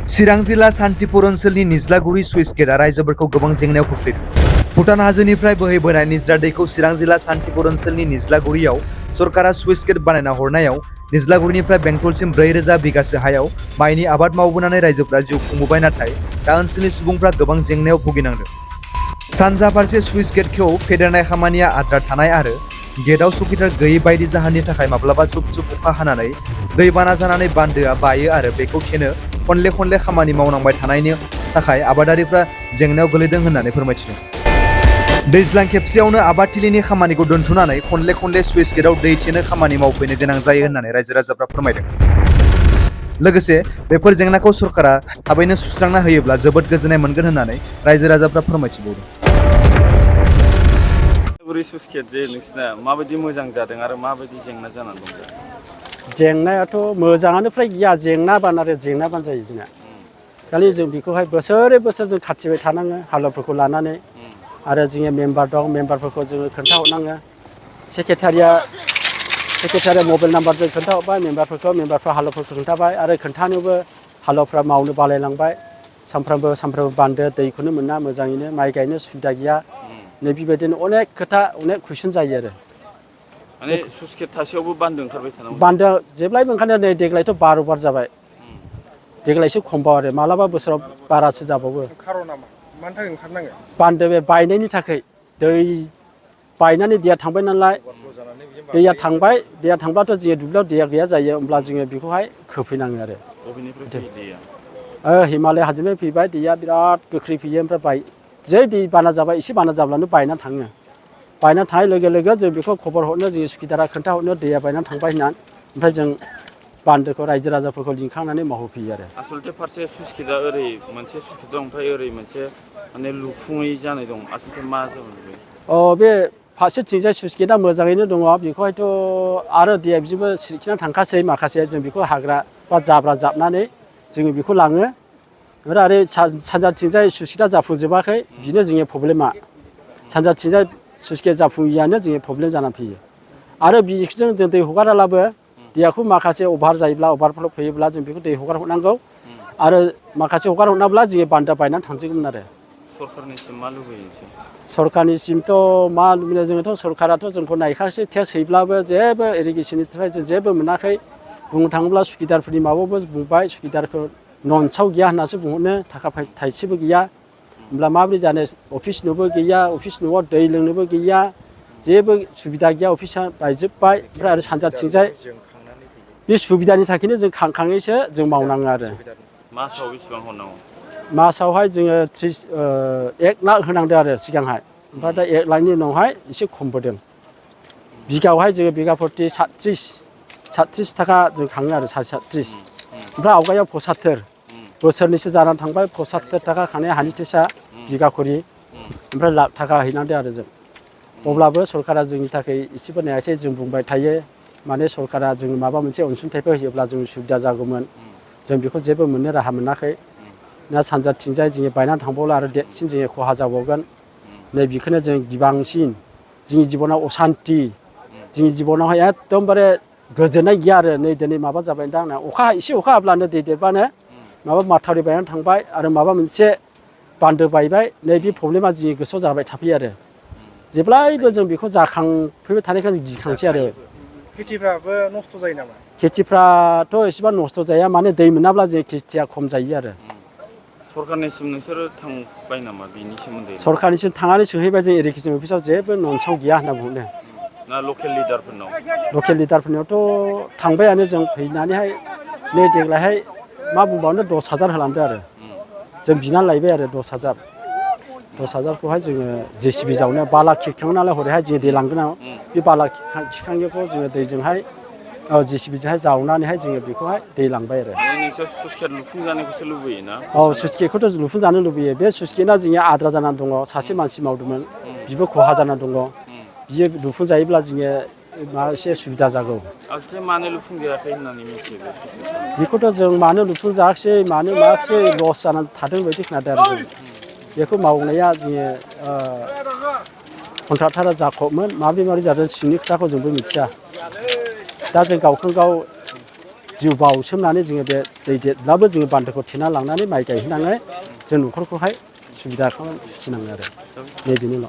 चिरां जिल्ला सान्तिपुर ओनसोलनि निज्लागुरि सुइस गेटआ रायजोफोरखौ गोबां जेंनायाव खोख्लैदों। भुटान हाजोनिफ्राय बोहैबोनाय निज्रा दैखौ चिरां जिल्ला सान्तिपुर ओनसोलनि निज्लागुरियाव सरकारा सुइस गेट बानायना हरनायाव निज्लागुरिनिफ्राय बेंटलसिम 4000 बिगासो हायाव माइनि आबाद मावबोनानै रायजोफोरा जिउ खुंबोबाय, नाथाय दा ओनसोलनि सुबुंफ्रा गोबां जेंनायाव भुगिनांदों। सानजा फारसे सुइस गेटखौ फेदेरनाय खामानिया आद्रा थानाय आरो गेटआव सुखिदार गैयै बायदि जाहोननि थाखाय माब्लाबा जुब जुब अखा हानानै दैबाना जानानै बान्दोआ बायो आरो बेखौ थेनो खनले खनले खामानि मावनांबाय थानायनि थाखाय आबादारिफ्रा जेंनायाव गोलैदों होननानै फोरमायथिदों। दैज्लां खेबसेयावनो आबादथिलिनि खामानिखौ दोनथ'नानै खनले खनले सुइस गेटआव दै थेनो खामानि मावफैनो गोनां जायो होननानै रायजो राजाफ्रा फोरमायदों। लोगोसे बेफोर जेंनाखौ सरकारा थाबैनो सुस्रांना होयोब्ला जोबोद गोजोननाय मोनगोन होननानै रायजो राजाफ्रा फोरमायथिबावदों। सुइस गेट जे नोंसिना माबायदि मोजां जादों आरो माबायदि जेंना जानानै दं? जेंनायाथ' मोजाङानो फ्राय गैया, जेंनाबान आरो जेंनाबान जायो जोंना। खालि जों बेखौहाय बोसोरै बोसोर जों खाथिबाय थानाङो हालौफोरखौ लानानै, आरो जोङो मेम्बार दं, मेम्बारफोरखौ जोङो खोन्थाहरनाङो। सेक्रेटारिया मबाइल नाम्बारजों खोन्थाहरबाय मेम्बारफ्रा हालौफोरखौ खोन्थाबाय, आरो खोन्थानोबो हालौफ्रा मावनो बालायलांबाय। सानफ्रामबो बान्दो दैखौनो मोना मोजाङैनो, माइ गायनो सुबिदा गैया। नै बेबायदिनो अनेक खोथा अनेक कुइसन जायो आरो। माने सुइस गेट थासेयावबो बान्दो ओंखारबाय थानांगौ? बान्दोआ जेब्लायबो ओंखारनाया नै देग्लायथ' 12 बार जाबाय। देग्लायसो खमबाव आरो मालाबा बोसोराव बारासो जाबावो। खार'ना मानि थाखाय ओंखारनांगो? बान्दो बे बायनायनि थाखाय, दै बायनानै दैया थांबाय नालाय, दैया थांब्लाथ' जोङो दुब्लियाव दैया गैया जायो, होमब्ला जोङो बेखौहाय खोफैनाङो आरो। बबेनिफ्राय फैयो दैया? हिमालय हाजोनिफ्राय फैबाय, दैया बिराद गोख्रै फैयो। ओमफ्राय जै दै बाना जाबाय, एसे बाना जाब्लानो बायनानै थाङो। बायनानै थांनाय लोगो लोगो जों बेखौ खबर हरनो, जोङो सुखिदारा खोन्थाहरनो दैया बायनानै थांबाय होननानै, ओमफ्राय जों बान्दोखौ रायजो राजाफोरखौ लिंखांनानै मावहोफैयो आरो। आसलथे फारसे सुइस गेटआ ओरै मोनसे सुइस गेट दं, ओमफ्राय ओरै मोनसे माने लुफुङै जानाय दं। आसलथे मा जाबाय? बे फारसेथिंजाय सुइस गेटआ मोजाङैनो दङ, बेखौहायथ' आरो दैया बिदिबो सिरिखिनानै थांखासै माखासे, जों बेखौ हाग्रा बा जाब्रा जाबनानै जोङो बेखौ लाङो। ओमफ्राय आरो सानजाथिंजाय सुइस गेटआ जाफुंजोबाखै, बेनो जोंनि प्रब्लेमा। सानजाथिंजाय सुइस गेट जाफुङैयानो जोंनि प्रब्लेम जानानै फैयो। आरो बिजों जों दै हगारालाबो, दैयाखौ माखासे अभार जायोब्ला, अभारफ्ल' फैयोब्ला जों बेखौ दै हगार हरनांगौ, आरो माखासे हगार हरनांब्ला जोङो बान्दोआ बायनानै थांजोबगोन आरो। सरकारनिसिम मा लुबैयो? सरकारनिसिमथ' मा लुबैनो, जोङोथ' सरकाराथ' जोंखौ नायखासै टेक्स हैब्लाबो जेबो इरिगेसननिफ्राय जों जेबो मोनाखै। बुंनो थाङोब्ला सुखिदारफोरनि माबायावबो बुंबाय, सुखिदारखौ नन्सआव गैया होननासो बुंहरनो, थाखा थाइसेबो गैया। होमब्ला माबोरै जानो? अफिस न'बो गैया, अफिस न'आव दै लोंनोबो गैया, जेबो सुबिदा गैया, अफिसा बायजोब्बाय। ओमफ्राय आरो सानजाथिंजाय बे सुबिदानि थाखायनो जों खांखाङैसो जों मावनाङो आरो। मासाव बेसेबां हरनांगौ? मासावहाय जोङो 1 लाख होनांदों आरो सिगांहाय। ओमफ्राय दा 1 लाखनि उनावहाय एसे खमबोदों। बिगायावहाय जोङो बिगा प्रति 37 थाखा जों खाङो आरो 37। ओमफ्राय आवगायाव 75, बोसोरनैसो जानानै थांबाय 75 थाखा खांनाय हानि टेक्सआ बिगा खरि, ओमफ्राय लाख थाखा हैनांदों आरो जों। अब्लाबो सरकारा जोंनि थाखाय एसेबो नायासै। जों बुंबाय थायो, माने सरकारा जों माबा मोनसे अनसुंथाइफोर होयोब्ला जों सुबिदा जागौमोन, जों बेखौ जेबो मोननो राहा मोनाखै। ना सानजाथिंजाय जोङो बायनानै थांबावला आरो देरसिन जोङो खहा जाबावगोन। नै बेखौनो जों गिबांसिन जोंनि जिबनाव असान्थि, जोंनि जिबनावहाय एकदमबारे गोजोननाय गैया आरो। नै दिनै माबा जाबाय दा आंना एसे अखा हाब्लानो दै देरबानो माबा माथावरि बायनानै थांबाय, आरो माबा मोनसे बान्दो बायबाय, नैबे प्रब्लेमा जोंनि गोसोआव जाबाय थाफैयो आरो। जेब्लायबो जों बेखौ जाखांफैबाय थानायखौ जों गिखांसै आरो। खेथिफ्राबो नस्थ' जायो नामा? खेथिफ्राथ' एसेबां नस्थ' जाया, माने दै मोनाब्ला जों खेथिया खम जायो आरो। सरकारनिसिम नोंसोरो थांबाय नामा बेनि सोमोन्दै? सरकारनिसिम थांनानै सोंहैबाय, जों इरिगेसन अफिसाव जेबो नन्सआव गैया होनना बुंदों। ना लकेल लिडारफोरनाव? लकेल लिडारफोरनियावथ' थांबायानो जों, फैनानैहाय नै देग्लायहाय मा बुंबावनो 10,000 होलांदों आरो। जों बिनानै लायबाय आरो 10,000खौहाय जोङो JCB जावनो 2 लाख खिखाङो नालाय, हरैहाय जे दै लांगोन, बे 2 लाख खिखाङैखौ जोङो दैजोंहाय JCBजोंहाय जावनानैहाय जोङो बेखौहाय दै लांबाय आरो। नोंसोर सुइस गेट लुफुंजानायखौसो लुबैयो ना? सुइस गेटखौथ' लुफुंजानो लुबैयो। बे सुइस गेटआ जोंनिया आद्रा जानानै दङ, सासे मानसि मावदोंमोन, बिबो खहा जानानै दङ। बियो लुफुंजायोब्ला जोङो एसे सुबिदा जागौ। आसलथे मानो लुफुंजायाखै होननानै मिथियो? बेखौथ' जों मानो लुफुंजायाखिसै, मानो मायाखिसै, लस जानानै थादों बायदि खोनादों आरो जों। बेखौ मावनाया जोङो कन्ट्राक्टरा जाखबमोन, माबोरै जादों सिंनि खोथाखौ जोंबो मिथिया। दा जों गावखौनो गाव जिउ बावसोमनानै जोङो बे दै देरब्लाबो जोङो बान्दोखौ थेना लांनानै माइ गायहैनानै जों न'खरखौहाय सुबिदा खालामना फिसिनाङो आरो बेनिल'